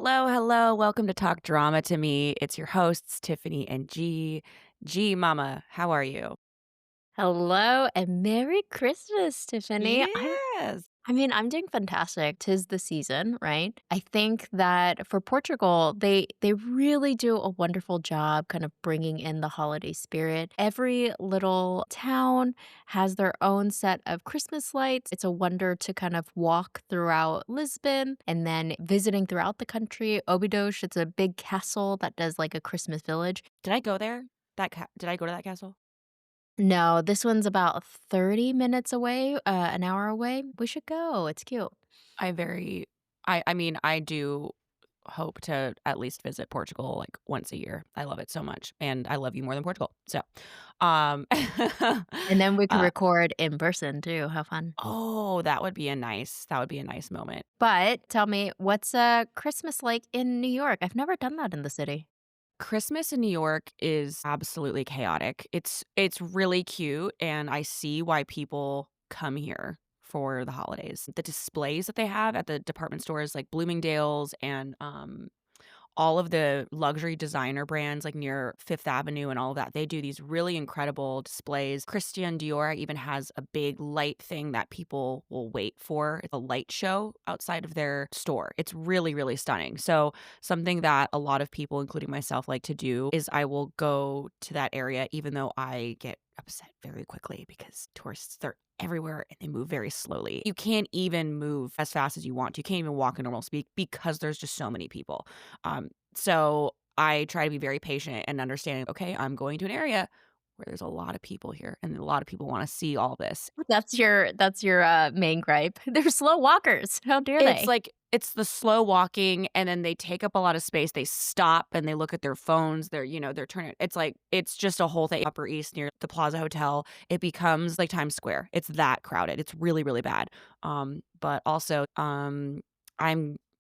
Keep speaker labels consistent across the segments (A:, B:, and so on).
A: Hello, hello. Welcome to Talk Drama to Me. It's your hosts, Tiffany and G. G Mama, how are you?
B: Hello and Merry Christmas, Tiffany.
A: Yes.
B: I'm doing fantastic. 'Tis the season, right? I think that for Portugal, they really do a wonderful job kind of bringing in the holiday spirit. Every little town has their own set of Christmas lights. It's a wonder to kind of walk throughout Lisbon and then visiting throughout the country. Obidos, it's a big castle that does like a Christmas village.
A: Did I go there? Did I go to that castle?
B: No, this one's about 30 minutes away, an hour away. We should go. It's cute.
A: I very I mean, I do hope to at least visit Portugal like once a year. I love it so much, and I love you more than Portugal. So, um
B: And then we could
A: uh,
B: record in person too. How fun.
A: oh, that would be a nice moment.
B: But tell me, what's Christmas like in New York? I've never done that in the city.
A: Christmas in New York is absolutely chaotic. It's really cute, and I see why people come here for the holidays. The displays that they have at the department stores like Bloomingdale's and all of the luxury designer brands like near Fifth Avenue and all of that, they do these really incredible displays. Christian Dior even has a big light thing that people will wait for. It's a light show outside of their store. It's really, really stunning. So, something that a lot of people, including myself, like to do is I will go to that area, even though I get upset very quickly because tourists are everywhere and they move very slowly. You can't even move as fast as you want to. You can't even walk at normal speed because there's just so many people. So I try to be very patient and understanding, okay, I'm going to an area where there's a lot of people here and a lot of people want to see all this.
B: That's your main gripe. They're slow walkers. How dare
A: It's
B: they?
A: like it's the slow walking and then they take up a lot of space. They stop and they look at their phones. They're turning it's like it's just a whole thing. Upper East near the Plaza Hotel, it becomes like Times Square. It's that crowded. It's really, really bad. But also, I'm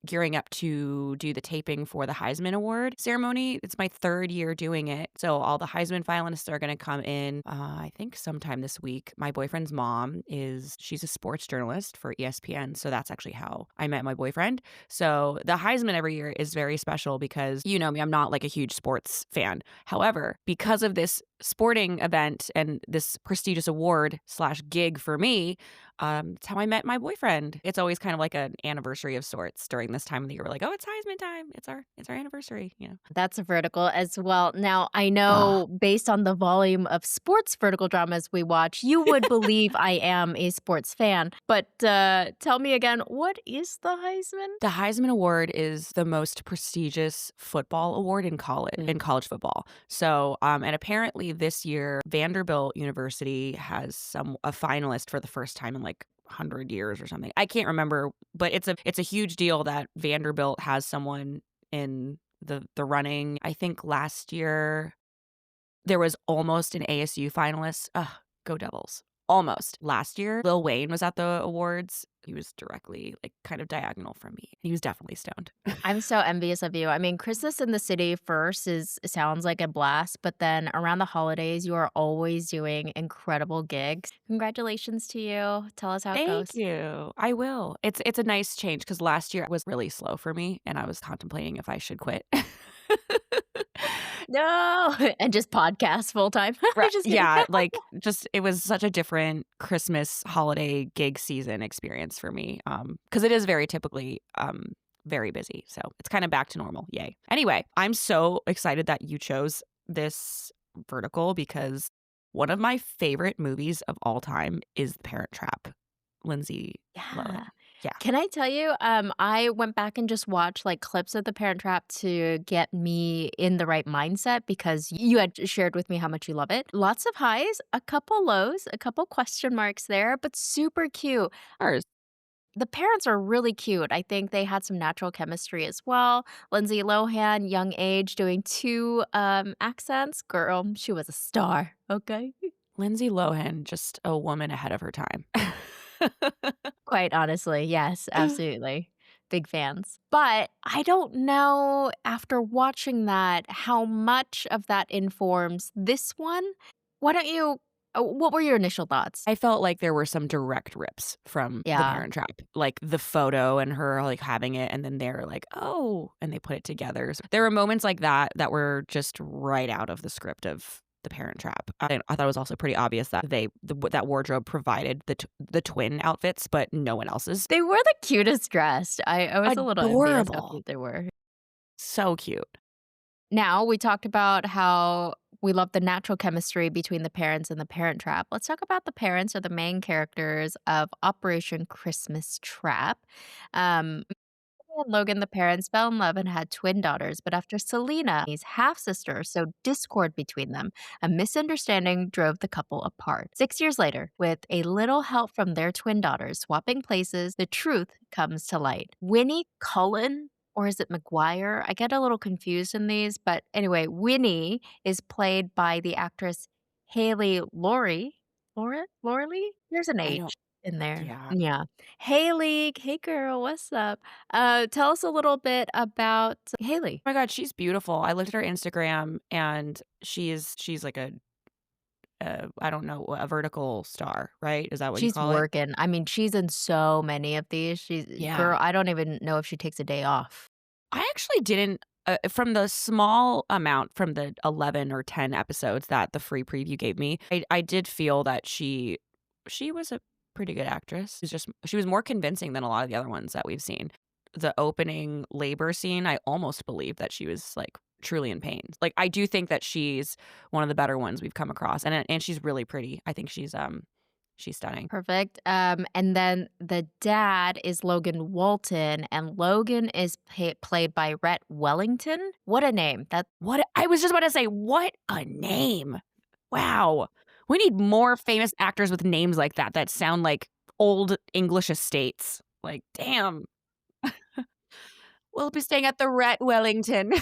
A: gearing up to do the taping for the Heisman Award ceremony. It's my 3rd year doing it. So all the Heisman finalists are gonna come in, I think sometime this week. My boyfriend's mom she's a sports journalist for ESPN, so that's actually how I met my boyfriend. So the Heisman every year is very special because you know me, I'm not like a huge sports fan. However, because of this sporting event and this prestigious award/gig for me, it's how I met my boyfriend. It's always kind of like an anniversary of sorts during this time of the year. We're like, "Oh, it's Heisman time. It's our anniversary," you know?
B: That's a vertical as well. Now, I
A: Ugh.
B: know based on the volume of sports vertical dramas we watch, you would believe I am a sports fan. But tell me again, what is the Heisman?
A: The Heisman Award is the most prestigious football award in college football. So, and apparently this year, Vanderbilt University has a finalist for the first time in like 100 years or something. I can't remember, but it's a huge deal that Vanderbilt has someone in the running. I think last year there was almost an ASU finalist. Ugh, go Devils. Almost. Last year, Lil Wayne was at the awards. He was directly, like, kind of diagonal from me. He was definitely stoned.
B: I'm so envious of you. Christmas in the city first is sounds like a blast, but then around the holidays, you are always doing incredible gigs. Congratulations to you. Tell us how it
A: Thank
B: goes.
A: you. I will. It's a nice change because last year was really slow for me, and I was contemplating if I should quit.
B: No, and just podcast full time.
A: Right.
B: Just kidding.
A: Yeah, like, just it was such a different Christmas holiday gig season experience for me, because it is very typically, very busy, so it's kinda back to normal, yay. Anyway, I'm so excited that you chose this vertical because one of my favorite movies of all time is The Parent Trap, Lindsay Lohan.
B: Yeah.
A: Yeah.
B: Can I tell you, I went back and just watched, like, clips of The Parent Trap to get me in the right mindset because you had shared with me how much you love it. Lots of highs, a couple lows, a couple question marks there, but super cute.
A: Ours.
B: The parents are really cute. I think they had some natural chemistry as well. Lindsay Lohan, young age, doing 2, accents. Girl, she was a star, okay?
A: Lindsay Lohan, just a woman ahead of her time.
B: Quite honestly, yes, absolutely. Big fans. But I don't know after watching that how much of that informs this one. Why don't you What were your initial thoughts?
A: I felt like there were some direct rips from The
B: Yeah.
A: Parent Trap, like the photo and her, like, having it, and then they're like, "Oh," and they put it together. So there were moments like that that were just right out of the script of The Parent Trap. I thought it was also pretty obvious that that wardrobe provided the twin outfits, but no one else's.
B: They were the cutest dressed. I was a little envious how
A: Adorable.
B: cute they were.
A: So cute.
B: Now, we talked about how we love the natural chemistry between the parents and the Parent Trap. Let's talk about the parents or the main characters of Operation Christmas Trap. Um, and Logan, the parents, fell in love and had twin daughters, but after Selena, his half sister, sowed discord between them, a misunderstanding drove the couple apart. 6 years later, with a little help from their twin daughters swapping places, the truth comes to light. Winnie Cullen, or is it McGuire? I get a little confused in these, but anyway, Winnie is played by the actress Haley Laurie. Laurie? There's an
A: I don't
B: H in there.
A: yeah.
B: Yeah. Haley, hey girl, what's up? Tell us a little bit about Haley.
A: Oh my god, she's beautiful. I looked at her Instagram, and she's like I don't know, a vertical star, right? Is that what you
B: She's
A: call it?
B: working. I mean, she's in so many of these. She's
A: Yeah.
B: girl, I don't even know if she takes a day off.
A: I actually didn't from the small amount from the 11 or 10 episodes that the free preview gave me, I did feel that she was a pretty good actress. She was more convincing than a lot of the other ones that we've seen. The opening labor scene, I almost believed that she was, like, truly in pain. Like, I do think that she's one of the better ones we've come across, and she's really pretty. I think she's stunning.
B: Perfect. And then the dad is Logan Walton, and Logan is played by Rhett Wellington. What a name!
A: What I was just about to say, what a name. Wow. We need more famous actors with names like that sound like old English estates. Like, damn. We'll be staying at the Rhett Wellington.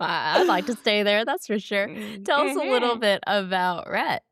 B: I'd like to stay there. That's for sure. Tell us a little
A: Mhm.
B: bit about Rhett.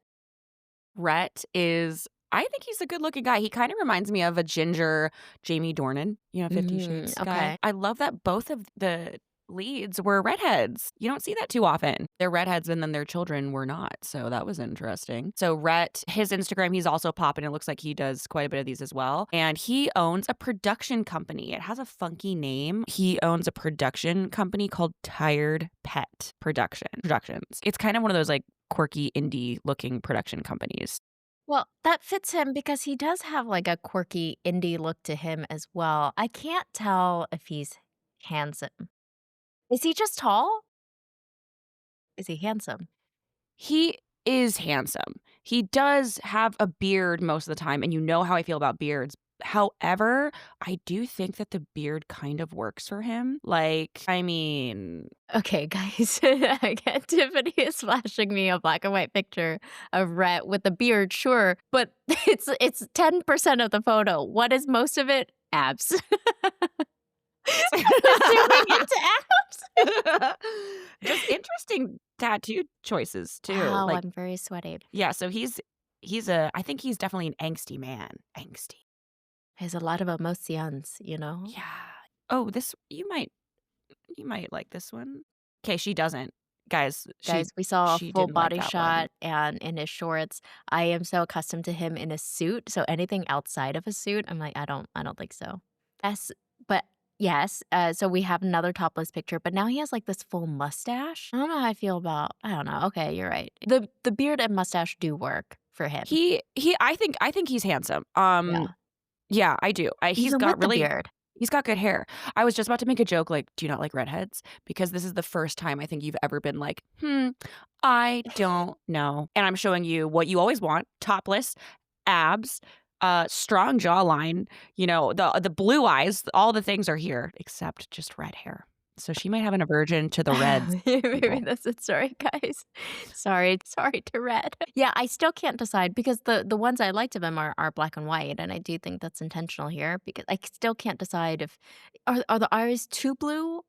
A: Rhett is I think he's a good-looking guy. He kinda reminds me of a ginger Jamie Dornan, 50 Shades guy.
B: Okay.
A: I love that both of the leads were redheads. You don't see that too often. They're redheads and then their children were not, so that was interesting. So Rhett, his Instagram, he's also popping. It looks like he does quite a bit of these as well, and he owns a production company. It has a funky name. He owns a production company called Tired Pet Productions. It's kind of one of those, like, quirky indie-looking production companies.
B: Well, that fits him because he does have like a quirky indie look to him as well. I can't tell if he's handsome. Is he just tall? Is he handsome?
A: He is handsome. He does have a beard most of the time, and you know how I feel about beards. However, I do think that the beard kind of works for him. Like, I mean,
B: Okay, guys. Again, Tiffany is flashing me a black and white picture of Rhett with a beard, sure, but it's 10% of the photo. What is most of it? Abs. Zooming into abs.
A: just interesting tattoo choices too.
B: Wow,
A: Like,
B: I'm very sweaty.
A: yeah, so he's I think he's definitely an angsty man. Angsty.
B: There's a lot of emotions.
A: Yeah. Oh, this you might like this one. Okay, she doesn't. Guys,
B: Guys, we saw a
A: she
B: full
A: didn't like
B: body
A: that one.
B: shot and in his shorts. I am so accustomed to him in a suit, so anything outside of a suit, I'm like, I don't think so. Yes, but yes, so we have another topless picture, but now he has like this full mustache. I don't know how I feel about I don't know. Okay, you're right. The beard and mustache do work for him.
A: I think he's handsome.
B: Yeah.
A: Yeah, I do.
B: Even with the beard.
A: He's got good hair. I was just about to make a joke like, "Do you not like redheads?" Because this is the first time I think you've ever been like, I don't know." And I'm showing you what you always want, topless, abs, strong jawline, the blue eyes, all the things are here except just red hair. So she might have an aversion to the reds,
B: Maybe
A: people.
B: that's it. Sorry, guys. Sorry to red. Yeah, I still can't decide because the ones I liked of him are black and white, and I do think that's intentional here because I still can't decide if are the eyes too blue?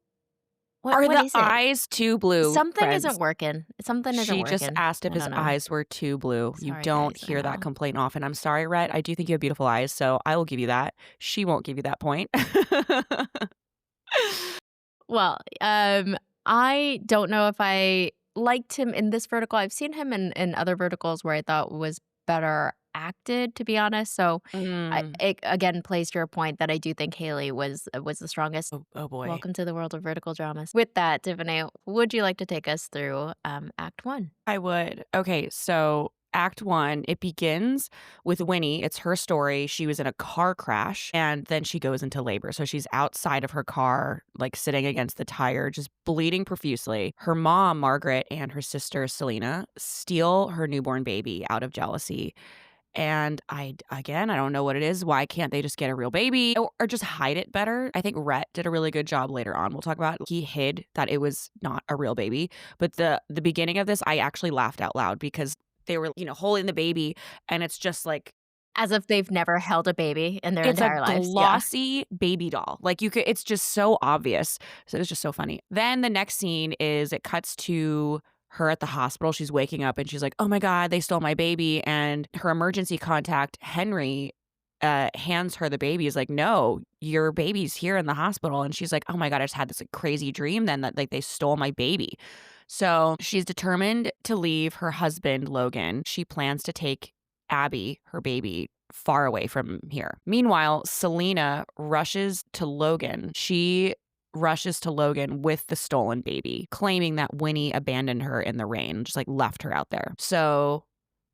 B: What
A: Are
B: what
A: the
B: is it?
A: eyes too blue,
B: Something isn't
A: friends?
B: working. Something isn't
A: She just
B: working.
A: asked if
B: I
A: his
B: don't know.
A: eyes were too blue. You
B: Sorry,
A: don't
B: guys. I
A: hear that
B: know.
A: complaint often. I'm sorry, Rhett. I do think you have beautiful eyes, so I will give you that. She won't give you that point.
B: Well, I don't know if I liked him in this vertical. I've seen him in other verticals where I thought was better acted, to be honest. So
A: Mm.
B: it again plays to your point that I do think Haley was the strongest.
A: Oh boy.
B: Welcome to the world of vertical dramas. With that, Tiffany, would you like to take us through Act One?
A: I would. Okay, so act 1, it begins with Winnie. It's her story. She was in a car crash and then she goes into labor. So she's outside of her car, like sitting against the tire, just bleeding profusely. Her mom, Margaret, and her sister, Selena, steal her newborn baby out of jealousy. And again, I don't know what it is. Why can't they just get a real baby or just hide it better? I think Rhett did a really good job later on. We'll talk about he hid that it was not a real baby. But the beginning of this, I actually laughed out loud because they were, holding the baby and it's just like
B: As if they've never held a baby in their
A: it's a
B: entire lives. Yeah.
A: glossy baby doll. Like you could it's just so obvious. So it was just so funny. Then the next scene is it cuts to her at the hospital. She's waking up and she's like, "Oh my god, they stole my baby." And her emergency contact, Henry, hands her the baby. He's like, "No, your baby's here in the hospital." And she's like, "Oh my god, I just had this like, crazy dream then that like they stole my baby." So she's determined to leave her husband, Logan. She plans to take Abby, her baby, far away from here. Meanwhile, Selena rushes to Logan. She rushes to Logan with the stolen baby, claiming that Winnie abandoned her in the rain, just like left her out there. So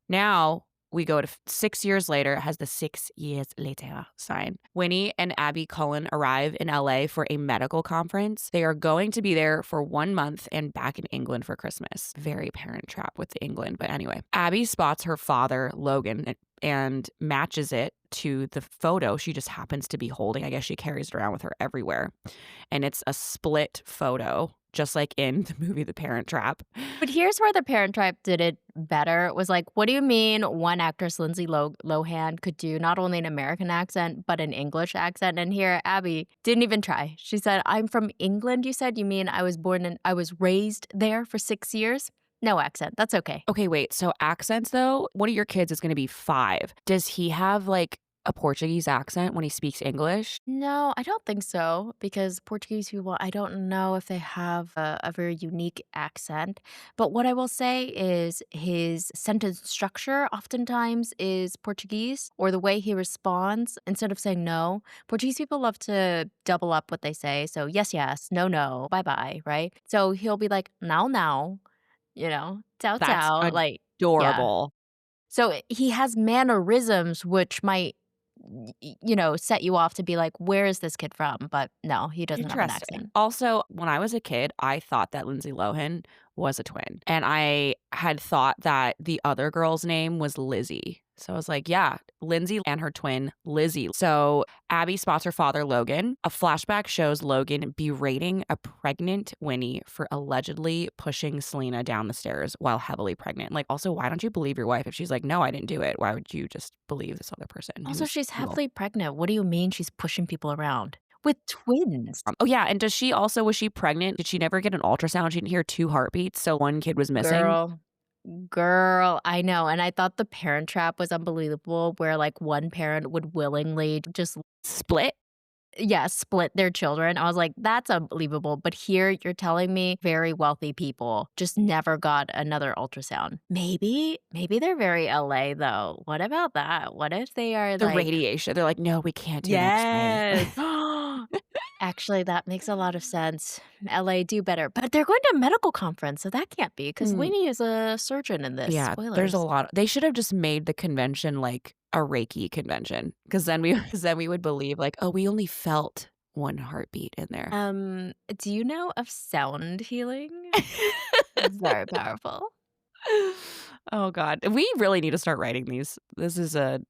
A: now we go to 6 years later, it has the 6 years later sign. Winnie and Abby Cullen arrive in LA for a medical conference. They are going to be there for 1 month and back in England for Christmas. Very parent trap with England. But anyway, Abby spots her father, Logan, and matches it to the photo she just happens to be holding. I guess she carries it around with her everywhere. And it's a split photo, just like in the movie The Parent Trap.
B: But here's where The Parent Trap did it better. It was like, what do you mean one actress, Lindsay Lohan, could do not only an American accent, but an English accent? And here, Abby didn't even try. She said, I'm from England, you said? You mean I was raised there for 6 years? No accent. That's okay.
A: Okay, wait. So accents though, one of your kids is going to be 5. Does he have like a Portuguese accent when he speaks English?
B: No, I don't think so because Portuguese people, I don't know if they have a very unique accent. But what I will say is his sentence structure oftentimes is Portuguese or the way he responds instead of saying no. Portuguese people love to double up what they say. So, yes, yes, no, no, bye bye, right? So he'll be like, now, now, ciao,
A: That's
B: ciao. Like, yeah.
A: adorable.
B: So he has mannerisms which might set you off to be like, "Where is this kid from?" But no, he doesn't have an
A: Interesting.
B: accent.
A: Also, when I was a kid, I thought that Lindsay Lohan was a twin. And I had thought that the other girl's name was Lizzie. So I was like, yeah, Lindsay and her twin, Lizzie. So Abby spots her father, Logan. A flashback shows Logan berating a pregnant Winnie for allegedly pushing Selena down the stairs while heavily pregnant. Like, also, why don't you believe your wife? If she's like, no, I didn't do it, why would you just believe this other person
B: Also,
A: who's
B: she's
A: evil?
B: heavily pregnant. What do you mean she's pushing people around? With twins.
A: Oh, yeah, and was she pregnant? Did she never get an ultrasound? She didn't hear 2 heartbeats, so 1 kid was missing?
B: Girl, girl, I know, and I thought The Parent Trap was unbelievable where, like, one parent would willingly just
A: Split?
B: yeah, split their children. I was like, "That's unbelievable." But here you're telling me very wealthy people just never got another ultrasound. Maybe they're very LA though. What about that? What if they are
A: The
B: like
A: radiation. They're like, "No, we can't do an X-ray."
B: yes. Actually, that makes a lot of sense. LA, do better. But they're going to a medical conference, so that can't be because
A: Mm,
B: Winnie is a surgeon in this.
A: yeah, there's a
B: Spoilers.
A: lot they should have just made the convention like a Reiki convention, because then we 'cause then we would believe like, "Oh, we only felt 1 heartbeat in there."
B: Do you know of sound healing? Very powerful.
A: Oh god. We really need to start writing these. This is a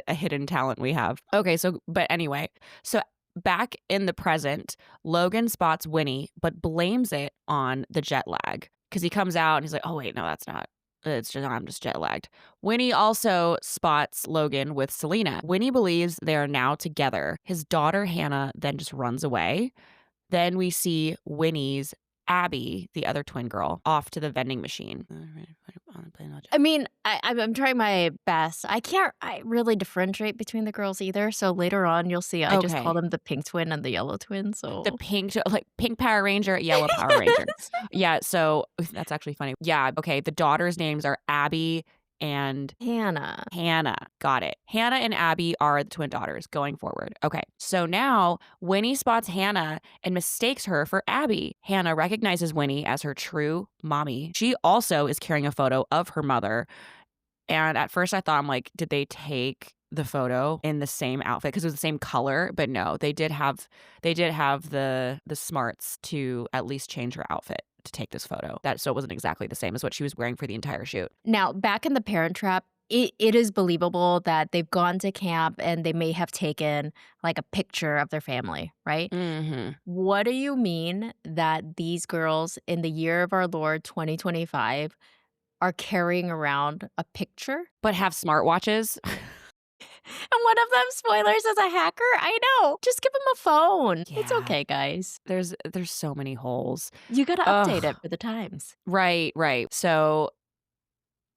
A: hidden talent we have. Okay, so but anyway, so back in the present, Logan spots Winnie, but blames it on the jet lag because he comes out and he's like, "Oh wait, no, that's not. It's just I'm just jet lagged." Winnie also spots Logan with Selena. Winnie believes they are now together. His daughter Hannah then just runs away. Then we see Winnie's Abby, the other twin girl, off to the vending machine.
B: I mean, I'm trying my best. I really differentiate between the girls either, so later on, you'll see I just call
A: Okay.
B: them the pink twin and the yellow twin,
A: The
B: so
A: like, pink Power Ranger, yellow Power Ranger.
B: Yes.
A: Yeah, so that's actually funny. Yeah, okay, the daughters' names are Abby and
B: Hannah.
A: Hannah. Got it. Hannah and Abby are the twin daughters going forward. Okay, so now Winnie spots Hannah and mistakes her for Abby. Hannah recognizes Winnie as her true mommy. She also is carrying a photo of her mother. And at first I thought, I'm like, did they take the photo in the same outfit because it was the same color? But no, they did have the smarts to at least change her outfit to take this photo. That so it wasn't exactly the same as what she was wearing for the entire shoot.
B: Now, back in the Parent Trap, it is believable that they've gone to camp and they may have taken, like, a picture of their family, right?
A: Mhm.
B: What do you mean that these girls in the year of our Lord 2025 are carrying around a picture?
A: But have smartwatches?
B: And one of them, spoilers, is a hacker? I know. Just give him a phone. It's
A: Yeah.
B: okay, guys.
A: There's so many holes.
B: You gotta update it
A: Ugh.
B: for the times.
A: Right, right. So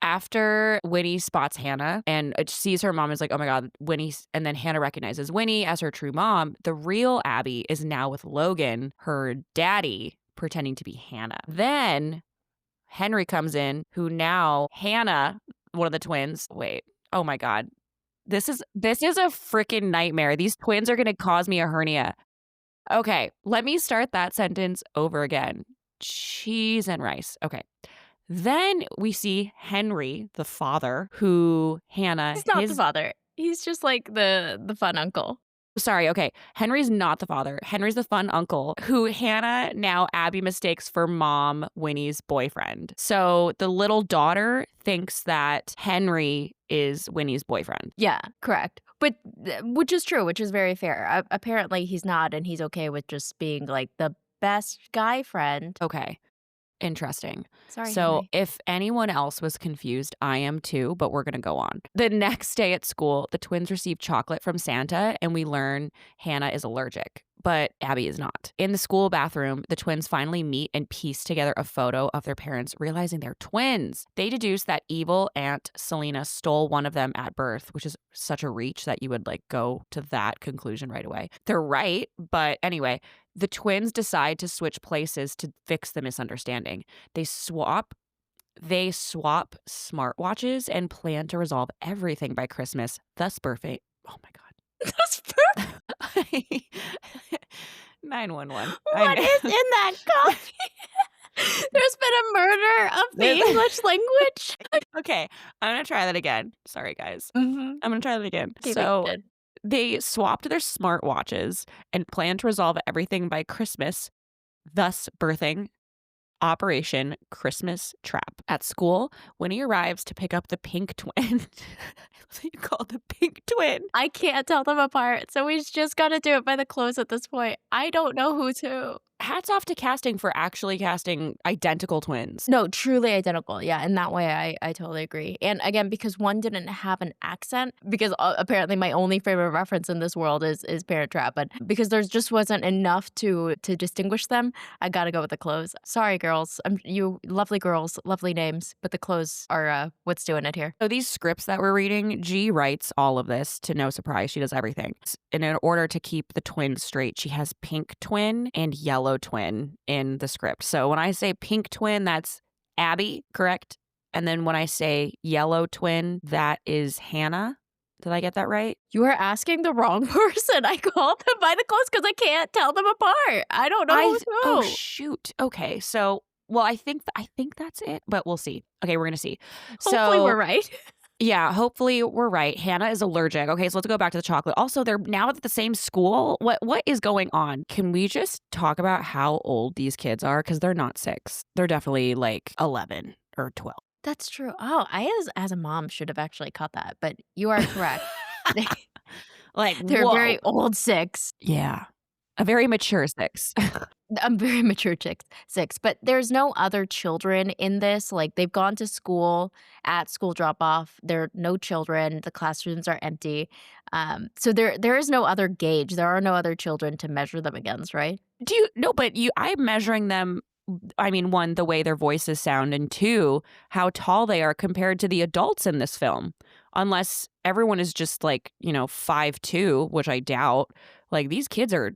A: after Winnie spots Hannah and sees her mom is like, oh my God, Winnie's, and then Hannah recognizes Winnie as her true mom, the real Abby is now with Logan, her daddy, pretending to be Hannah. Then Henry comes in, who now Hannah, one of the twins, wait, oh my God. This is a freaking nightmare. These twins are gonna cause me a hernia. Okay, let me start that sentence over again. Cheese and rice. Okay. Then we see Henry, the father, who Hannah,
B: He's not the
A: his
B: father. He's just like the fun uncle.
A: sorry, okay. Henry's not the father. Henry's the fun uncle who Hannah, now Abby, mistakes for mom Winnie's boyfriend. So the little daughter thinks that Henry is Winnie's boyfriend.
B: Yeah, correct. But which is true, which is very fair. Apparently, he's not, and he's okay with just being like the best guy friend.
A: Okay. Interesting.
B: Sorry,
A: So
B: Henry.
A: if anyone else was confused, I am too, but we're going to go on. The next day at school, the twins receive chocolate from Santa, and we learn Hannah is allergic, but Abby is not. In the school bathroom, the twins finally meet and piece together a photo of their parents, realizing they're twins. They deduce that evil Aunt Selena stole one of them at birth, which is such a reach that you would like go to that conclusion right away. They're right, but anyway, the twins decide to switch places to fix the misunderstanding. They swap smartwatches and plan to resolve everything by Christmas, thus birthing. Oh my God.
B: That's perfect.
A: 911.
B: What is in that coffee? There's been a murder of the English language.
A: Okay, I'm gonna try that again. Sorry, guys.
B: Mhm.
A: I'm gonna try that again.
B: Okay, wait,
A: So
B: good.
A: they swapped their smartwatches and plan to resolve everything by Christmas, thus birthing Operation Christmas Trap. At school, Winnie arrives to pick up the pink twin. You call the pink twin.
B: I can't tell them apart, so we just gotta do it by the clothes at this point. I don't know who's who.
A: Hats off to casting for actually casting identical twins.
B: No, truly identical. Yeah, in that way, I totally agree. And again, because one didn't have an accent, because apparently my only favorite reference in this world is Parent Trap, but because there just wasn't enough to distinguish them, I gotta go with the clothes. Sorry, girls. You lovely girls, lovely names, but the clothes are what's doing it here.
A: So these scripts that we're reading, G writes all of this to no surprise. She does everything. And in order to keep the twins straight, she has pink twin and yellow twin in the script. So when I say pink twin, that's Abby, correct? And then when I say yellow twin, that is Hannah. Did I get that right?
B: You are asking the wrong person. I called them by the clothes because I can't tell them apart. I don't know who's who.
A: Oh shoot. Okay. So well, I think that's it, but we'll see. Okay, we're gonna see.
B: Hopefully we're right.
A: Yeah, hopefully we're right. Hannah is allergic. Okay, so let's go back to the chocolate. Also, they're now at the same school. What is going on? Can we just talk about how old these kids are? Because they're not 6. They're definitely like 11 or 12.
B: That's true. Oh, I as a mom should have actually caught that, but you are correct.
A: Like,
B: They're
A: whoa.
B: very old 6.
A: Yeah. A very mature 6.
B: I'm very mature 6, but there's no other children in this. Like, they've gone to school at school drop-off. There are no children. The classrooms are empty. So there is no other gauge. There are no other children to measure them against, right?
A: I'm measuring them I mean, one, the way their voices sound, and two, how tall they are compared to the adults in this film. Unless everyone is just like, 5'2", which I doubt. Like these kids are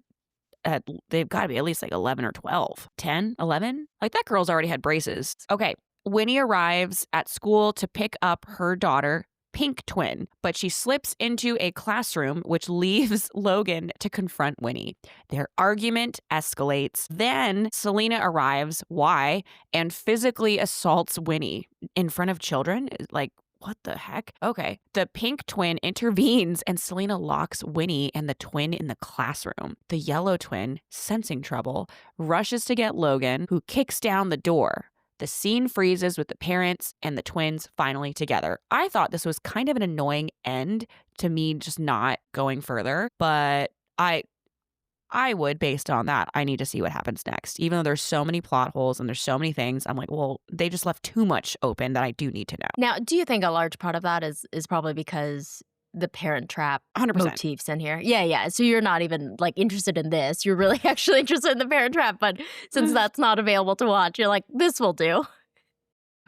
A: they've got to be at least like 11 or 12, 10, 11. Like that girl's already had braces. Okay. Winnie arrives at school to pick up her daughter, Pink Twin, but she slips into a classroom, which leaves Logan to confront Winnie. Their argument escalates. Then Selena arrives, why, and physically assaults Winnie in front of children. Like, what the heck? Okay. The Pink Twin intervenes and Selena locks Winnie and the twin in the classroom. The yellow twin, sensing trouble, rushes to get Logan, who kicks down the door. The scene freezes with the parents and the twins finally together. I thought this was kind of an annoying end to me just not going further, but I would, based on that, I need to see what happens next. Even though there's so many plot holes and there's so many things, I'm like, well, they just left too much open that I do need to know.
B: Now, do you think a large part of that is probably because the Parent Trap
A: 100%.
B: motifs in here? Yeah, yeah. So you're not even like interested in this. You're really actually interested in the Parent Trap, but since that's not available to watch, you're like, this will do.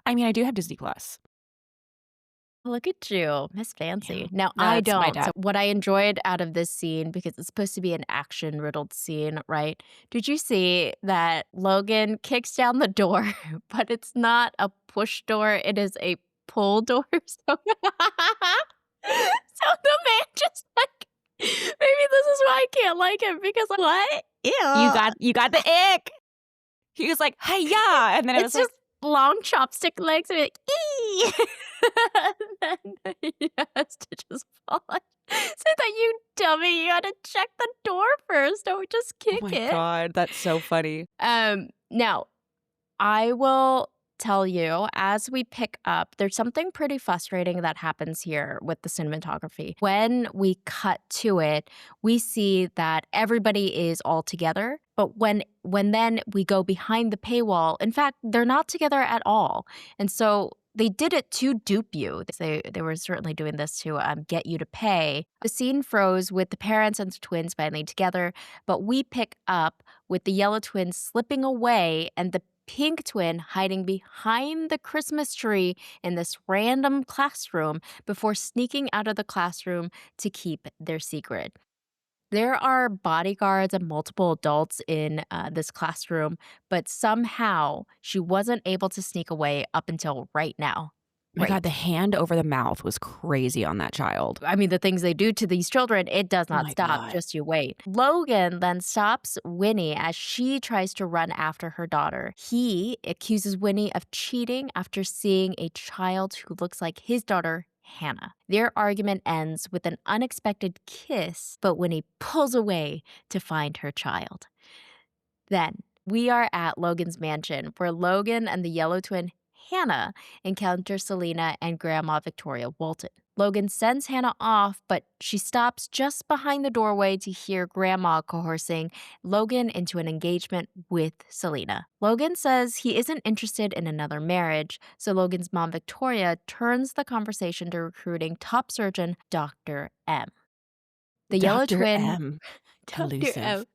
A: I mean, I do have Disney Plus.
B: Look at you, Miss Fancy.
A: Yeah,
B: Now, I
A: that's my
B: don't.
A: dad.
B: So what I enjoyed out of this scene, because it's supposed to be an action-riddled scene, right? Did you see that Logan kicks down the door, but it's not a push door, it is a pull door? So, so the man just like, maybe this is why I can't like him, because what?
A: You
B: Ew.
A: got the ick. He was like, "Hey, yeah," and then it
B: It's
A: was like,
B: just long chopstick legs and like, ee! And then he has to just fall. So that you dummy, you had to check the door first. Don't just
A: "Oh
B: kick
A: my
B: it.
A: god, that's so funny."
B: Now I will tell you, as we pick up, there's something pretty frustrating that happens here with the cinematography. When we cut to it, we see that everybody is all together, but when then we go behind the paywall, in fact, they're not together at all. And so they did it to dupe you. They were certainly doing this to get you to pay. The scene froze with the parents and the twins finally together, but we pick up with the yellow twin slipping away and the Pink Twin hiding behind the Christmas tree in this random classroom before sneaking out of the classroom to keep their secret. There are bodyguards and multiple adults in this classroom, but somehow she wasn't able to sneak away up until right now.
A: My god, the
B: Right.
A: hand over the mouth was crazy on that child.
B: I mean, the things they do to these children, it does
A: Oh
B: not
A: my
B: stop.
A: god.
B: Just you wait. Logan then stops Winnie as she tries to run after her daughter. He accuses Winnie of cheating after seeing a child who looks like his daughter, Hannah. Their argument ends with an unexpected kiss, but Winnie pulls away to find her child. Then we are at Logan's mansion, where Logan and the yellow twin Hannah encounter Selena and Grandma Victoria Walton. Logan sends Hannah off, but she stops just behind the doorway to hear Grandma coercing Logan into an engagement with Selena. Logan says he isn't interested in another marriage, so Logan's mom Victoria turns the conversation to recruiting top surgeon Dr. M. The yellow
A: Dr.
B: twin,
A: M.
B: Dr. M.
A: Elusive.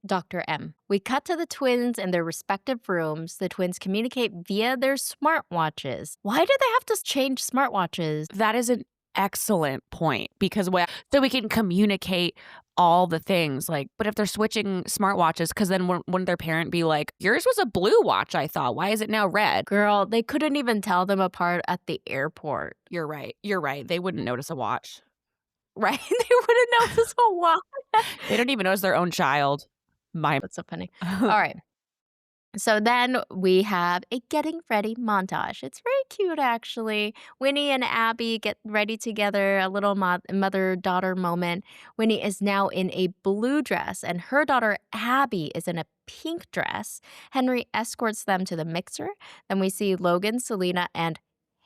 B: Dr. M. We cut to the twins in their respective rooms. The twins communicate via their smartwatches. Why do they have to change smartwatches?
A: That is an excellent point because so we can communicate all the things like, but if they're switching smartwatches, because then wouldn't their parent be like, yours was a blue watch, I thought. Why is it now red?
B: Girl, they couldn't even tell them apart at the airport.
A: You're right. You're right. They wouldn't notice a watch.
B: Right? They wouldn't notice a watch.
A: They don't even notice their own child.
B: That's so funny. All right. So then we have a getting ready montage. It's very cute, actually. Winnie and Abby get ready together, a little mother-daughter moment. Winnie is now in a blue dress, and her daughter Abby is in a pink dress. Henry escorts them to the mixer. Then we see Logan, Selena, and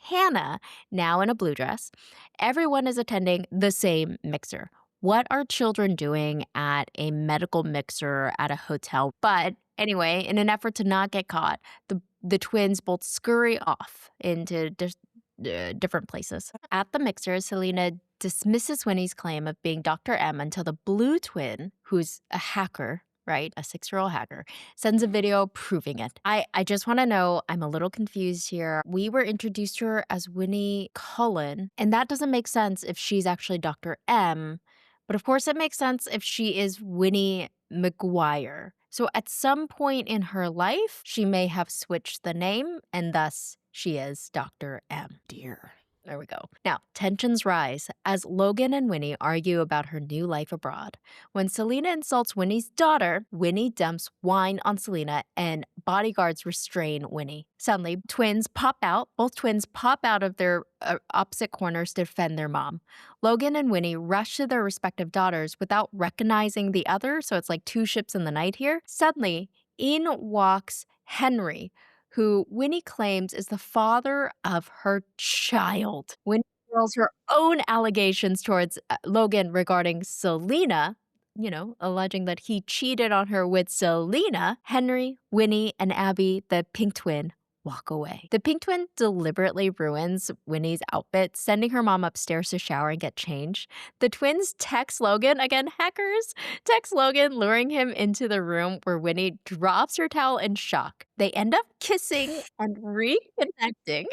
B: Hannah now in a blue dress. Everyone is attending the same mixer. What are children doing at a medical mixer at a hotel? But anyway, in an effort to not get caught, the twins both scurry off into different places. At the mixer, Selena dismisses Winnie's claim of being Dr. M until the blue twin, who's a hacker, right, a 6-year-old hacker, sends a video proving it. I just want to know, I'm a little confused here. We were introduced to her as Winnie Cullen, and that doesn't make sense if she's actually Dr. M. But of course, it makes sense if she is Winnie McGuire. So at some point in her life, she may have switched the name, and thus she is Dr. M.
A: Dear.
B: There we go. Now, tensions rise as Logan and Winnie argue about her new life abroad. When Selena insults Winnie's daughter, Winnie dumps wine on Selena and bodyguards restrain Winnie. Suddenly, both twins pop out of their opposite corners to defend their mom. Logan and Winnie rush to their respective daughters without recognizing the other, so it's like two ships in the night here. Suddenly, in walks Henry, who Winnie claims is the father of her child. Winnie hurls her own allegations towards Logan regarding Selena, alleging that he cheated on her with Selena. Henry, Winnie, and Abby, the pink twin, walk away. The pink twin deliberately ruins Winnie's outfit, sending her mom upstairs to shower and get changed. The twins text Logan, again, hackers, text Logan, luring him into the room where Winnie drops her towel in shock. They end up kissing and reconnecting.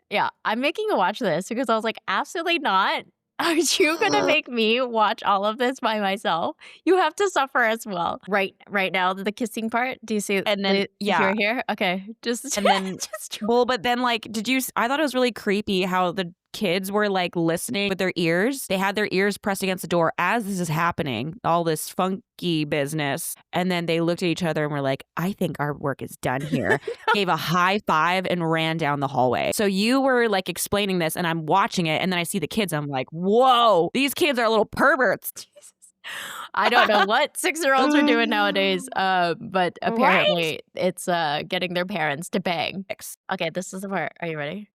B: Yeah, I'm making you watch this because I was like, absolutely not. Are you gonna make me watch all of this by myself? You have to suffer as well. Right now, the kissing part. Do you see?
A: And then,
B: If you're
A: yeah.
B: here, okay. Just
A: And then,
B: just
A: well, but then, like, I thought it was really creepy how the kids were, like, listening with their ears. They had their ears pressed against the door as this is happening, all this funky business. And then they looked at each other and were like, I think our work is done here. Gave a high five and ran down the hallway. So you were, like, explaining this, and I'm watching it, and then I see the kids. I'm like, whoa, these kids are little perverts.
B: Jesus. I don't know what 6-year-olds are doing nowadays, but
A: Right?
B: apparently it's getting their parents to bang. Okay, this is the part. Are you ready?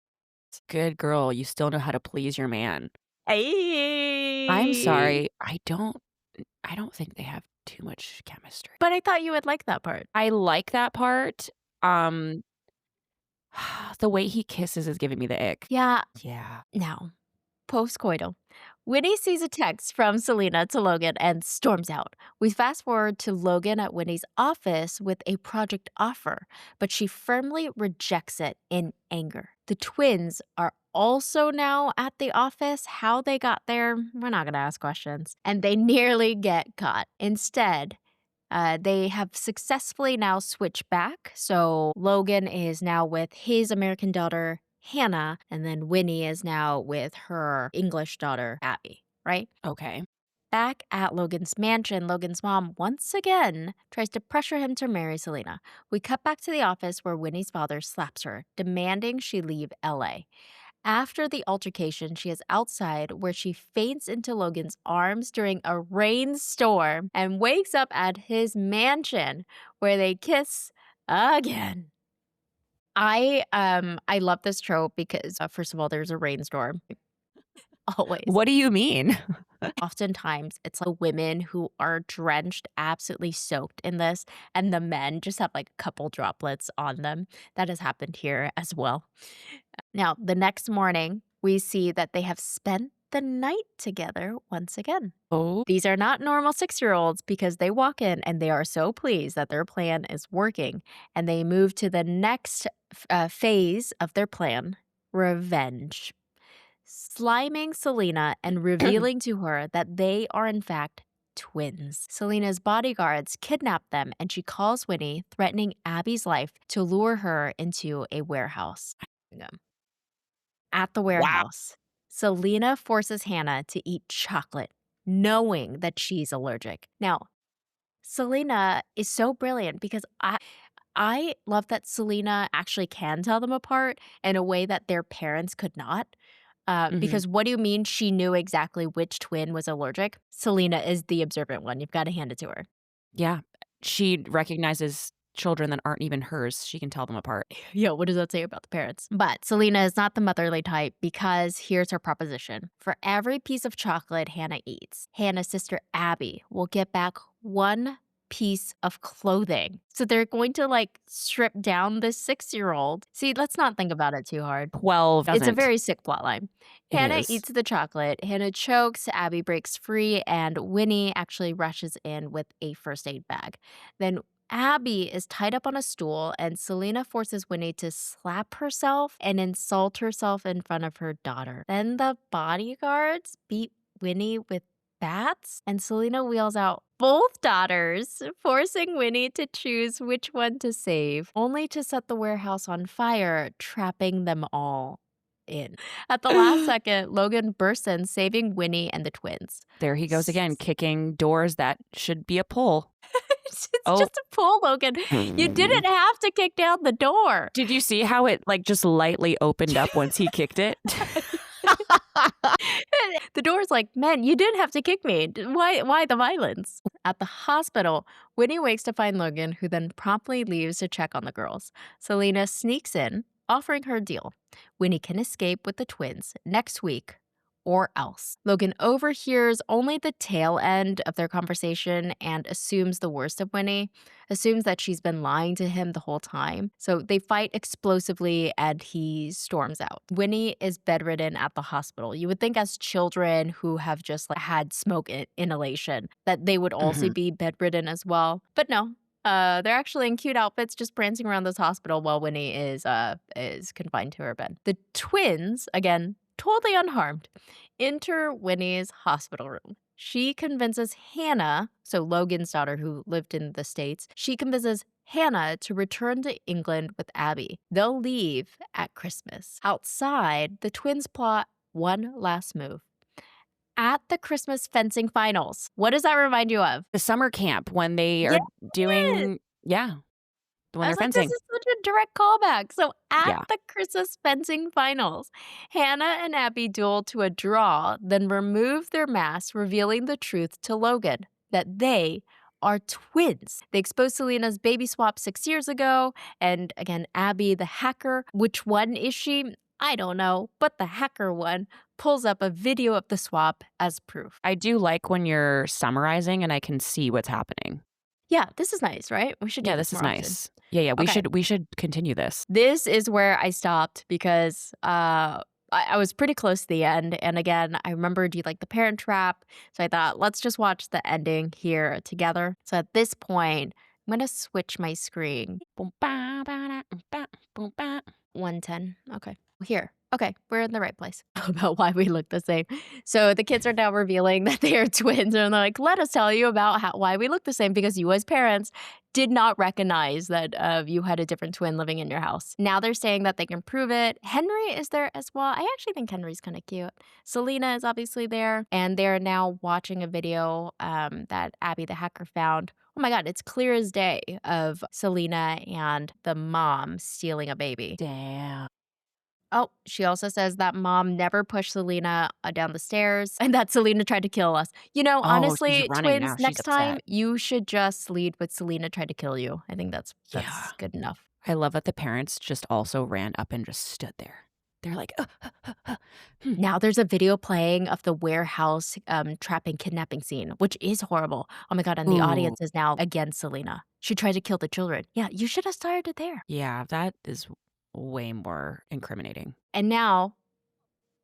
A: Good girl. You still know how to please your man. I'm
B: Hey.
A: sorry. I don't think they have too much chemistry.
B: But I thought you would like that part.
A: I like that part. Um, the way he kisses is giving me the ick.
B: Yeah.
A: Yeah.
B: Now, postcoital. Winnie sees a text from Selena to Logan and storms out. We fast forward to Logan at Winnie's office with a project offer, but she firmly rejects it in anger. The twins are also now at the office. How they got there, we're not going to ask questions. And they nearly get caught. Instead, they have successfully now switched back. So Logan is now with his American daughter, Hannah, and then Winnie is now with her English daughter, Abby, right?
A: Okay.
B: Back at Logan's mansion, Logan's mom once again tries to pressure him to marry Selena. We cut back to the office where Winnie's father slaps her, demanding she leave LA. After the altercation, she is outside where she faints into Logan's arms during a rainstorm and wakes up at his mansion where they kiss again. I love this trope because first of all, there's a rainstorm. Always.
A: What do you mean?
B: Oftentimes, it's like women who are drenched, absolutely soaked in this, and the men just have like a couple droplets on them. That has happened here as well. Now, the next morning, we see that they have spent the night together once again.
A: Oh,
B: These are not normal 6-year-olds because they walk in and they are so pleased that their plan is working, and they move to the next phase of their plan, revenge. Sliming Selena and revealing to her that they are in fact twins. Selena's bodyguards kidnap them and she calls Winnie, threatening Abby's life to lure her into a warehouse. At the
A: wow.
B: warehouse, Selena forces Hannah to eat chocolate, knowing that she's allergic. Now, Selena is so brilliant because I love that Selena actually can tell them apart in a way that their parents could not.
A: Mhm.
B: Because what do you mean she knew exactly which twin was allergic? Selena is the observant one. You've got to hand it to her.
A: Yeah. She recognizes children that aren't even hers. She can tell them apart.
B: Yeah, what does that say about the parents? But Selena is not the motherly type because here's her proposition. For every piece of chocolate Hannah eats, Hannah's sister Abby will get back one piece of clothing. So they're going to like strip down this 6-year-old. See, let's not think about it too hard.
A: 12
B: It's a
A: doesn't.
B: very sick plotline.
A: It
B: Hannah
A: is.
B: eats the chocolate, Hannah chokes, Abby breaks free, and Winnie actually rushes in with a first aid bag. Then Abby is tied up on a stool, and Selena forces Winnie to slap herself and insult herself in front of her daughter. Then the bodyguards beat Winnie with bats, and Selena wheels out both daughters, forcing Winnie to choose which one to save, only to set the warehouse on fire, trapping them all in. At the last second, Logan bursts in, saving Winnie and the twins.
A: There he goes again, kicking doors that should be a pull.
B: It's
A: Oh.
B: just a pull, Logan. You didn't have to kick down the door.
A: Did you see how it, like, just lightly opened up once he kicked it?
B: The door's like, man, you didn't have to kick me. Why the violence? At the hospital, Winnie wakes to find Logan, who then promptly leaves to check on the girls. Selena sneaks in, offering her a deal. Winnie can escape with the twins next week or else. Logan overhears only the tail end of their conversation and assumes the worst of Winnie, assumes that she's been lying to him the whole time. So they fight explosively and he storms out. Winnie is bedridden at the hospital. You would think as children who have just like had smoke inhalation that they would also
A: Mhm.
B: be bedridden as well. But no. They're actually in cute outfits, just prancing around this hospital while Winnie is confined to her bed. The twins, again, totally unharmed, enter Winnie's hospital room. She convinces Hannah, so Logan's daughter who lived in the States, she convinces Hannah to return to England with Abby. They'll leave at Christmas. Outside, the twins plot one last move. At the Christmas fencing finals. What does that remind you of?
A: The summer camp when they
B: Yes!
A: are doing yeah, when
B: I
A: they're
B: was like, this
A: fencing.
B: is such a direct callback. So at
A: Yeah.
B: the Christmas fencing finals, Hannah and Abby duel to a draw, then remove their masks, revealing the truth to Logan that they are twins. They exposed Selena's baby swap 6 years ago. And again, Abby, the hacker, which one is she? I don't know, but the hacker one pulls up a video of the swap as proof.
A: I do like when you're summarizing and I can see what's happening.
B: Yeah, this is nice, right? We should do
A: Yeah,
B: this
A: this is
B: more often.
A: nice. Yeah, we
B: Okay.
A: should continue this.
B: This is where I stopped because I was pretty close to the end. And again, I remembered you like the parent trap. So I thought, let's just watch the ending here together. So at this point, I'm going to switch my screen.
A: Boom, ba, ba, da, ba, boom, ba.
B: 110. Okay. Here. Okay. We're in the right place about why we look the same. So the kids are now revealing that they are twins. And they're like, let us tell you about why we look the same because you, as parents, did not recognize that you had a different twin living in your house. Now they're saying that they can prove it. Henry is there as well. I actually think Henry's kind of cute. Selena is obviously there. And they're now watching a video that Abby the hacker found. Oh my God, it's clear as day of Selena and the mom stealing a baby.
A: Damn.
B: Oh, she also says that mom never pushed Selena down the stairs and that Selena tried to kill us. You know,
A: Oh, she's
B: honestly,
A: running
B: twins,
A: now. She's
B: next time
A: upset.
B: you should just lead with Selena tried to kill you. I think that's
A: Yeah.
B: good enough.
A: I love that the parents just also ran up and just stood there. They're like, hmm.
B: Now there's a video playing of the warehouse trapping kidnapping scene, which is horrible. Oh my God, and the
A: Ooh.
B: audience is now against Selena. She tried to kill the children. Yeah, you should have started it there.
A: Yeah, that is way more incriminating.
B: And now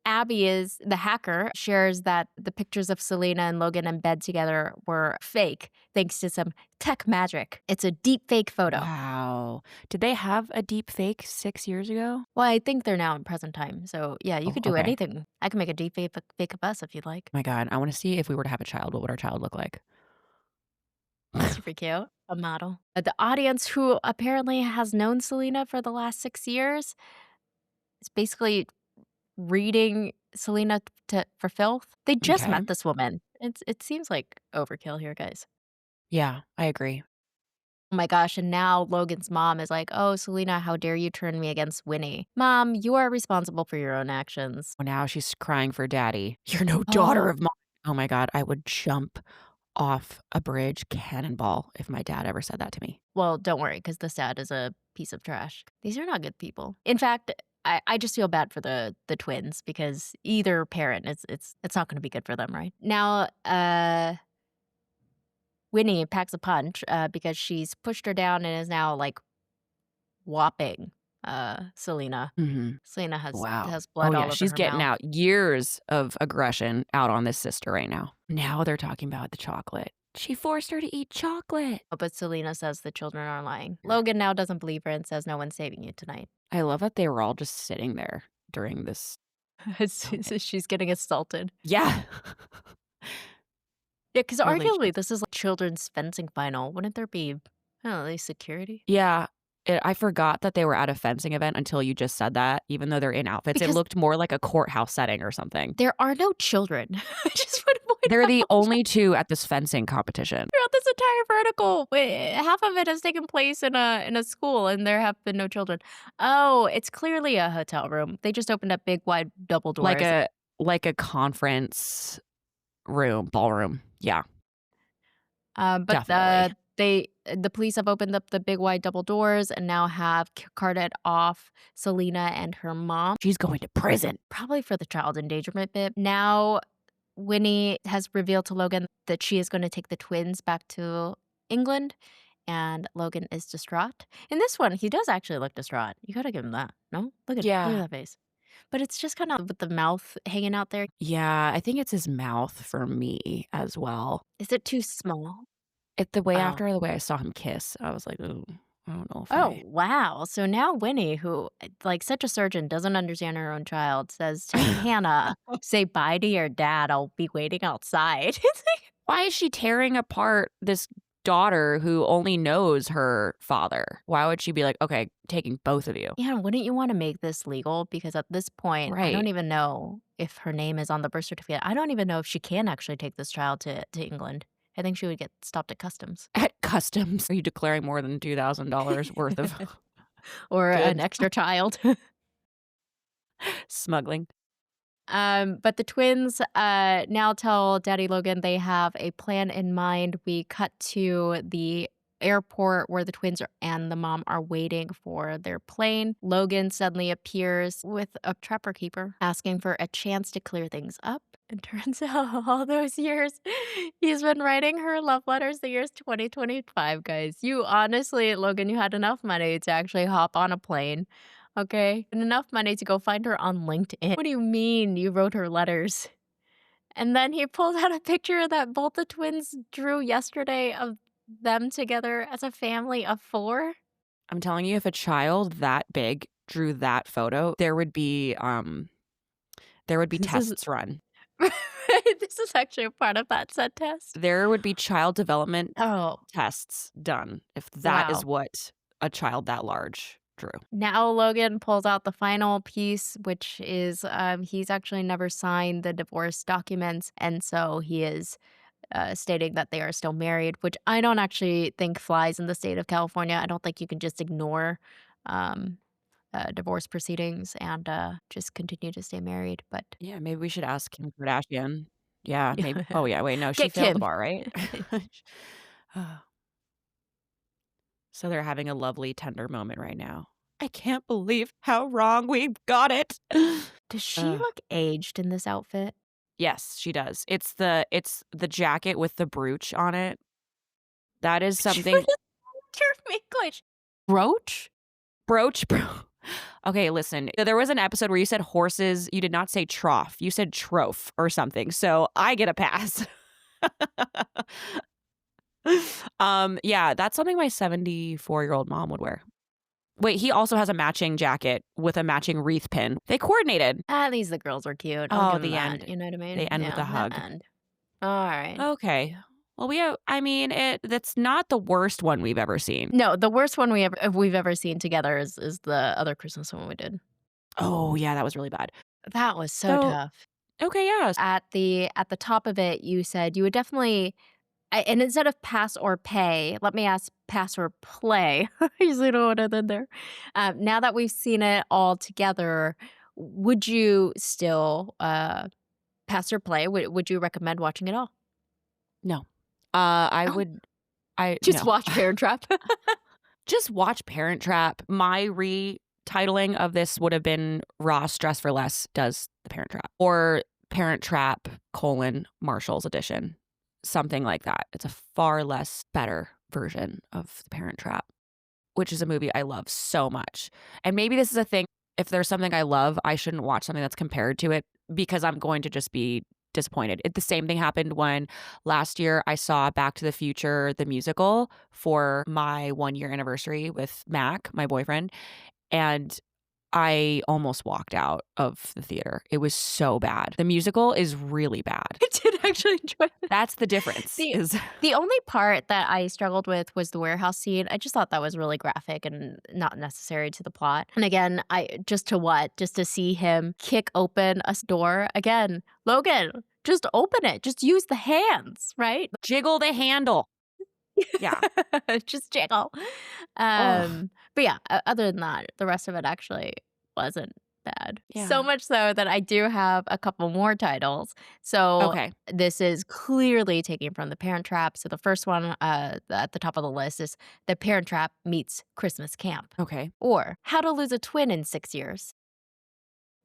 B: Abby is the hacker, shares that the pictures of Selena and Logan in bed together were fake thanks to some tech magic. It's a deep fake photo.
A: Wow. Did they have a deep fake 6 years ago?
B: Well, I think they're now in present time. So, yeah, you
A: Oh,
B: could do
A: okay.
B: anything. I can make a deep fake of us if you'd like.
A: My God, I wanna see if we were to have a child, what would our child look like?
B: Super cute. A model. The audience, who apparently has known Selena for the last 6 years, is basically reading Selena for filth. They just
A: Okay.
B: met this woman. It seems like overkill here, guys.
A: Yeah, I agree.
B: Oh my gosh, and now Logan's mom is like, "Oh, Selena, how dare you turn me against Winnie? Mom, you are responsible for your own actions."
A: Well, now she's crying for daddy. "You're no daughter
B: Oh,
A: of mine." Oh my God, I would jump off a bridge cannonball if my dad ever said that to me.
B: well, don't worry, because the dad is a piece of trash. These are not good people. In fact, I just feel bad for the twins because either parent, it's not gonna be good for them, right? Now, Winnie packs a punch, because she's pushed her down and is now, like, whopping, Selena.
A: Mhm.
B: Selena
A: Wow.
B: has
A: Oh,
B: blood
A: yeah,
B: all over
A: she's
B: her
A: getting
B: mouth.
A: out years of aggression out on this sister right now. Now they're talking about the chocolate. She forced her to eat chocolate.
B: But Selena says the children are lying. Logan now doesn't believe her and says no one's saving you tonight.
A: I love that they were all just sitting there during this moment.
B: She's getting assaulted.
A: Yeah.
B: Yeah, because
A: Really
B: arguably
A: just
B: this is like children's fencing final. Wouldn't there be, I don't know, at least security?
A: yeah. I forgot that they were at a fencing event until you just said that, even though they're in outfits. It
B: Because
A: looked more like a courthouse setting or something.
B: there are no children. I just want to point
A: They're the
B: out
A: only 2 at this fencing competition.
B: throughout this entire vertical, half of it has taken place in a school, and there have been no children. Oh, it's clearly a hotel room. They just opened up big, wide, double
A: Like
B: doors.
A: a conference room, ballroom. Yeah,
B: But
A: definitely.
B: the police have opened up the big, wide, double doors and now have carted off Selena and her mom,
A: She's going to prison.
B: probably for the child endangerment bit. Now Winnie has revealed to Logan that she is gonna take the twins back to England, and Logan is distraught. In this one, he does actually look distraught. You gotta give him that, no? Look at
A: Yeah.
B: that face. But it's just kinda with the mouth hanging out there.
A: Yeah, I think it's his mouth for me as well.
B: Is it too small? Oh.
A: The way I saw him kiss, I was like, "Ooh, I don't know if
B: Oh,
A: I."
B: wow. So now Winnie, who, like such a surgeon, doesn't understand her own child, says to Hannah, "Say bye to your dad. I'll be waiting outside." It's like,
A: Why is she tearing apart this daughter who only knows her father? Why would she be like, "Okay, taking both of you?"
B: yeah, wouldn't you want to make this legal? Because at this point, I don't
A: Right.
B: even know if her name is on the birth certificate. I don't even know if she can actually take this child to England. I think she would get stopped at customs
A: At customs, are you declaring more than $2,000 worth of
B: or an
A: goods?
B: extra child.
A: Smuggling.
B: But the twins now tell Daddy Logan they have a plan in mind. We cut to the airport where the twins and the mom are waiting for their plane. Logan suddenly appears with a trapper keeper asking for a chance to clear things up. And turns out all those years he's been writing her love letters the year's 2025, guys. You honestly, Logan, you had enough money to actually hop on a plane. Okay, and enough money to go find her on LinkedIn. What do you mean you wrote her letters? And then he pulled out a picture that both the twins drew yesterday of them together as a family of 4.
A: I'm telling you, if a child that big drew that photo, there would be
B: This is
A: tests run.
B: this is actually a part of that said test.
A: There would be child development
B: Oh,
A: tests done if that is
B: wow.
A: what a child that large drew.
B: Now Logan pulls out the final piece, which is he's actually never signed the divorce documents, and so he is stating that they are still married, which I don't actually think flies in the state of California. I don't think you can just ignore um, divorce proceedings and just continue to stay married. But
A: Yeah, maybe we should ask Kim Kardashian. Yeah, maybe. Oh, yeah, wait, no, she
B: get
A: failed the
B: Kim.
A: bar, right? So they're having a lovely, tender moment right now. I can't believe how wrong we got it.
B: Does she
A: Ugh.
B: look aged in this outfit?
A: Yes, she does. It's the jacket with the brooch on it. That is
B: What
A: something.
B: is your English? Roach?
A: Brooch, bro. Okay, listen. There was an episode where you said horses. You did not say trough. You said troph or something. So I get a pass. Yeah, that's something my 74-year-old mom would wear. Wait, he also has a matching jacket with a matching wreath pin. They coordinated.
B: At least the girls were cute. I'll
A: Oh,
B: give them
A: the
B: that.
A: end.
B: You know what I
A: They
B: mean?
A: end with
B: Yeah,
A: a
B: that
A: hug.
B: end. All right.
A: Okay. Well, I mean, that's not the worst one we've ever seen.
B: No, the worst one we've ever seen together is the other Christmas one we did.
A: Oh, yeah, that was really bad.
B: That was so
A: So,
B: tough.
A: okay, yeah.
B: At the top of it, you said you would definitely and instead of pass or pay, let me ask pass or play. I usually don't what I did there. Now that we've seen it all together, would you still pass or play? Would you recommend watching it all?
A: No. I
B: Oh,
A: would I
B: just
A: no.
B: watch Parent Trap.
A: Just watch Parent Trap. My retitling of this would have been Ross Dress for Less does the Parent Trap or Parent Trap: Marshall's edition. something like that. It's a far less better version of The Parent Trap, which is a movie I love so much. And maybe this is a thing, if there's something I love, I shouldn't watch something that's compared to it because I'm going to just be disappointed. The same thing happened when last year I saw Back to the Future, the musical, for my 1-year anniversary with Mac, my boyfriend, and I almost walked out of the theater. It was so bad. The musical is really bad.
B: I did actually enjoy it.
A: That's the difference
B: The
A: is
B: the only part that I struggled with was the warehouse scene. I just thought that was really graphic and not necessary to the plot. And again, just to what? Just to see him kick open a door again. Logan, just open it. Just use the hands, right?
A: jiggle the handle. Yeah.
B: Just jiggle.
A: Oh,
B: But yeah, other than that, the rest of it actually wasn't bad. So
A: yeah.
B: much so that I do have a couple more titles. So
A: Okay.
B: this is clearly taken from The Parent Trap. So the first one at the top of the list is The Parent Trap meets Christmas Camp,
A: Okay.
B: or How to Lose a Twin in 6 Years.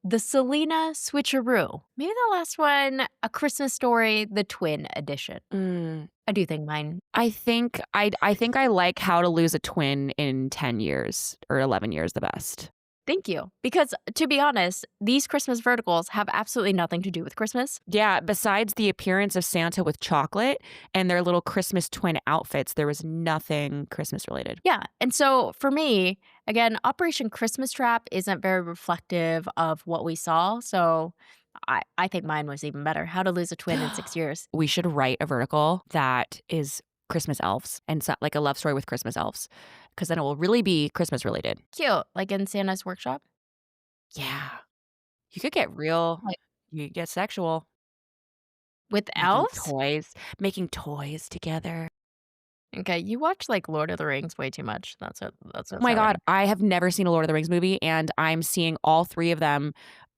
B: The Selena Switcheroo. Maybe the last one, A Christmas Story, the Twin Edition.
A: Mm.
B: I do think mine.
A: I think I like How to Lose a Twin in 10 years or 11 years the best.
B: Thank you. Because to be honest, these Christmas verticals have absolutely nothing to do with Christmas.
A: Yeah, besides the appearance of Santa with chocolate and their little Christmas twin outfits, there was nothing Christmas related.
B: Yeah. And so for me, again, Operation Christmas Trap isn't very reflective of what we saw. So I think mine was even better. How to Lose a Twin in 6 Years.
A: We should write a vertical that is Christmas elves and so, like a love story with Christmas elves, because then it will really be Christmas related.
B: Cute. Like in Santa's workshop.
A: Yeah. You could get real,
B: Like
A: you could get sexual,
B: with
A: making
B: elves?
A: toys together.
B: Okay, you watch like Lord of the Rings way too much. That's
A: Oh
B: what's
A: my God,
B: happening.
A: I have never seen a Lord of the Rings movie, and I'm seeing all 3 of them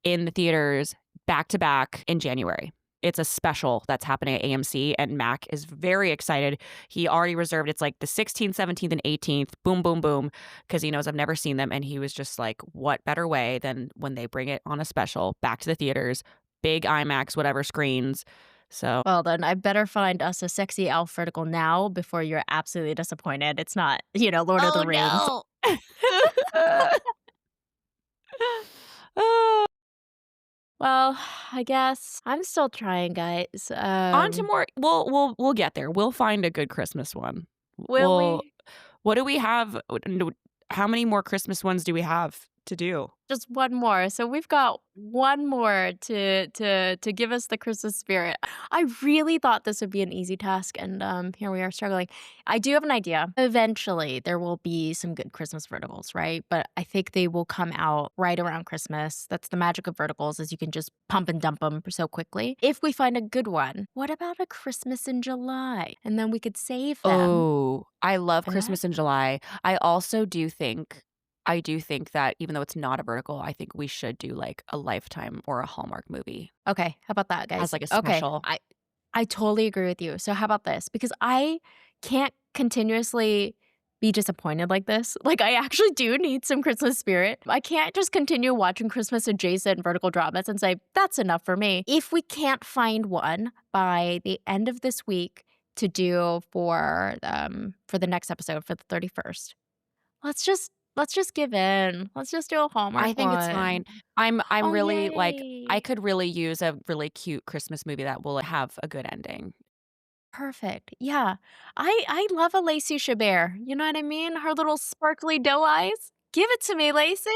A: in the theaters back to back in January. It's a special that's happening at AMC, and Mac is very excited. He already reserved it's like the 16th, 17th, and 18th. Boom, boom, boom, because he knows I've never seen them, and he was just like, "What better way than when they bring it on a special back to the theaters, big IMAX, whatever screens." So,
B: Well, then I better find us a sexy elf vertical now before you're absolutely disappointed. It's not, Lord of the
A: oh
B: Rings.
A: no.
B: Well, I guess I'm still trying, guys.
A: On to more. We'll get there. We'll find a good Christmas one.
B: Will
A: We'll
B: we?
A: what do we have? How many more Christmas ones do we have to do?
B: Just one more. So we've got one more to give us the Christmas spirit. I really thought this would be an easy task, and here we are struggling. I do have an idea. Eventually, there will be some good Christmas verticals, right? But I think they will come out right around Christmas. That's the magic of verticals, is you can just pump and dump them so quickly. If we find a good one, what about a Christmas in July? And then we could save them.
A: Oh, I love
B: Eh?
A: Christmas in July. I do think that even though it's not a vertical, I think we should do like a Lifetime or a Hallmark movie
B: Okay, how about that,
A: as
B: guys?
A: like a
B: Okay,
A: special.
B: I totally agree with you. So how about this? Because I can't continuously be disappointed like this. Like I actually do need some Christmas spirit. I can't just continue watching Christmas adjacent vertical dramas and say that's enough for me. If we can't find one by the end of this week to do for the next episode for the 31st, let's just give in. Let's just do a
A: I
B: Hallmark
A: think it's fine.
B: one.
A: I'm
B: Oh
A: really like I
B: yay.
A: could really use a really cute Christmas movie that will have a good ending.
B: Perfect. Yeah. I love a Lacey Chabert. You know what I mean? Her little sparkly doe eyes. Give it to me, Lacey.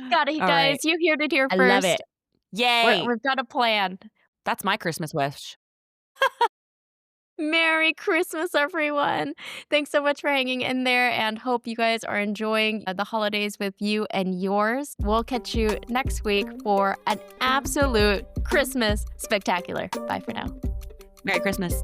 B: Got it,
A: All right.
B: guys. You heard it here
A: I love
B: first.
A: it. Yay.
B: We've got a plan.
A: That's my Christmas wish.
B: Merry Christmas, everyone. Thanks so much for hanging in there, and hope you guys are enjoying the holidays with you and yours. We'll catch you next week for an absolute Christmas spectacular. Bye for now.
A: Merry Christmas.